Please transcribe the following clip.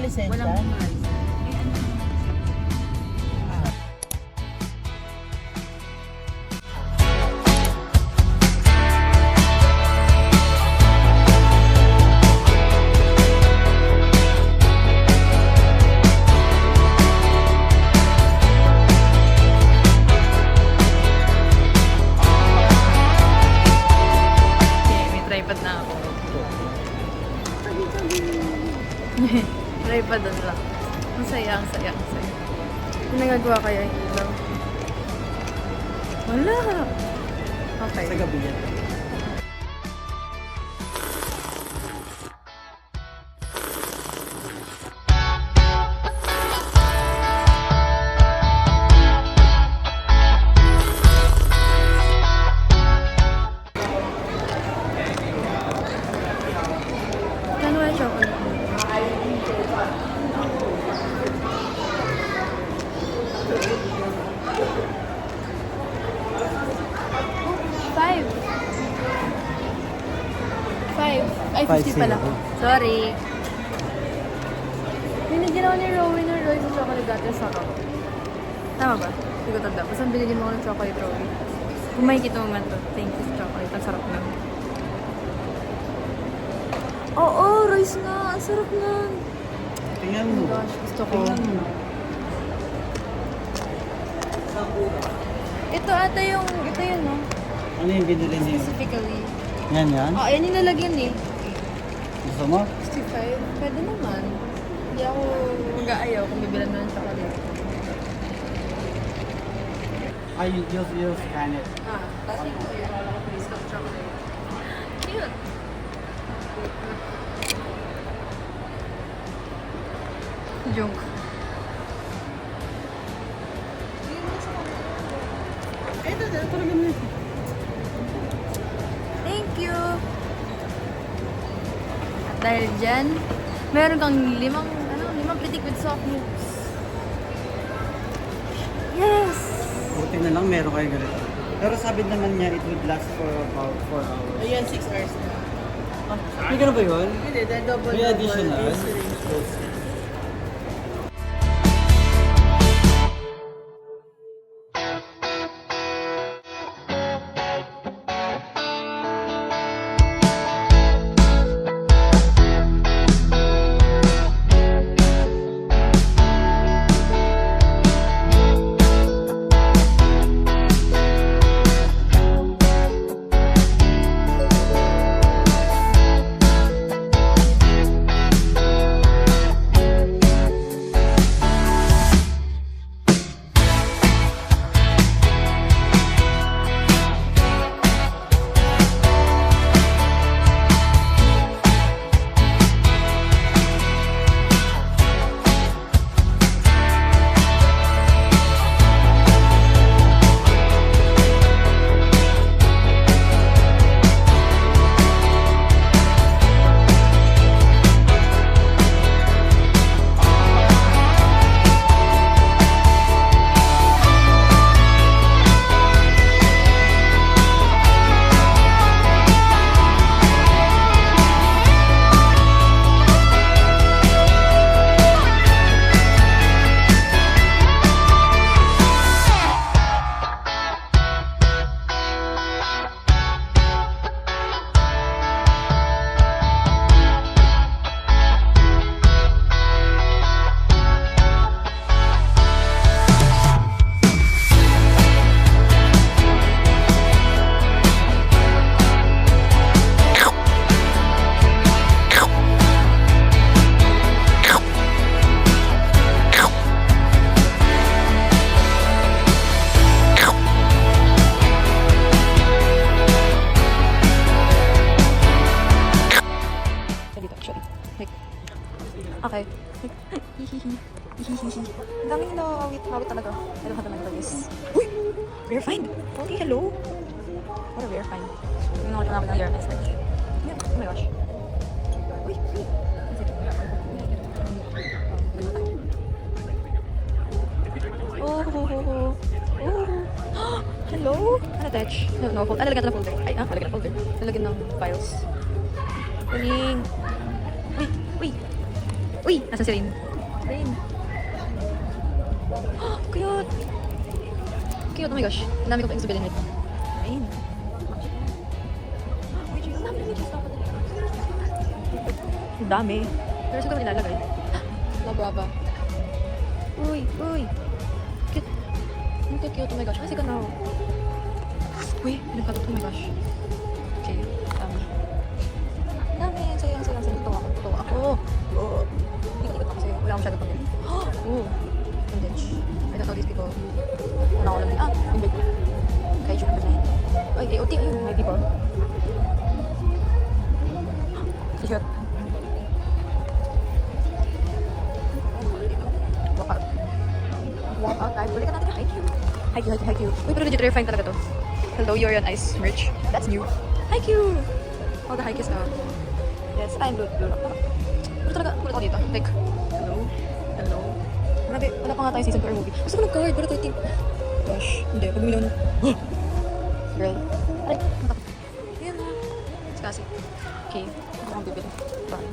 essential? Walang rice. Tripod na ako. Tripod doon lang. Ang saya, ang saya, ang saya. Yung nagagawa kaya yung ilaw. Wala. Okay. Sa gabi yan. Kano yung chocolate? Five. Ay, 50 pala. 5-0. Sorry. Binigyan ako ni Rowie ng Roy sa chocolate dati sa sarap. Tama ba? Hindi ko tanda. Basta binigyan mo ako ng chocolate Rowie. Kung makikita mo man to, thank you sa chocolate. Ang sarap lang. Oo, Royce nga. Ang sarap lang. Tingnan Oh mo. my gosh, gusto ko. Tingnan mo. Ito ata yung, ito yun, no? Ano yung binili niyo? Specifically. Yan yan? Oh, ayan yung nalagyan eh. Gusto mo? 65? Pwede naman. Hindi ako mag-aayaw kung bibilan mo ng chocolate. Ay, you'll scan it. Tapos ito yung piece of chocolate. Cute! Junk. Ito, talaga mo. Thank you! At dahil dyan, meron kang limang pitik with soft moves. Yes! Buti na lang meron kayo ganito. Pero sabi naman niya, it would last for about 4 hours. Ayan, 6 hours na. May ganun ba yun? Hindi, dahil double. May additional? Okay. Ang daming awit talaga. I don't have the mental this. Uy! Rare find! Okay, hello! What a rare find. Yung nakita namin ng rare find search. Yeah, oh my gosh. Uy! Uy! Oh, oh, oh, oh. Oh. Hello? Unattach. No, fold. Lalagyan ng folder. Ay, lalagyan ng folder. Lalagyan ng files. Kuning. Uy! Uy! Uy! Nasaan si Rain? Rain. Cute! Cute, oh my gosh. Ang dami ko pa yung sabihin nito. Rain. Uy, Jay, ang dami ng dapat. Ang dami. Pero siguro nilalagay. La Brava. Uy, uy. Cute. Ang cute, oh my gosh. Kasi ka na. Uy, nagkatot, oh my gosh. Okay, dami. Dami, ang saya. Tutuwa ako. Oh. Ikot-ikot ako kasi wala akong masyadong pamilya. Oh, vintage. I don't know these people. Wala ko lang din. Yung big. Kaiju number 9. Ay, AOT, ayun, may people. T-shirt. Walkout live. Balikan natin yung Haikyuu. Uy, pero legit rare find talaga to. Hello, Yuri on Ice merch. That's new. Haikyuu! All the Haikyuus out. Yes, I'm blue rock. Pero talaga, kulit ako dito. Like, hello. Grabe, wala pa nga tayong season 4 movie. Gusto ko ng card, pero 13. Gosh, hindi. Pag bumili ako ng... Girl. Aray, matakot. Ayan na. It's kasi. Okay, ako ang bibili. Bye.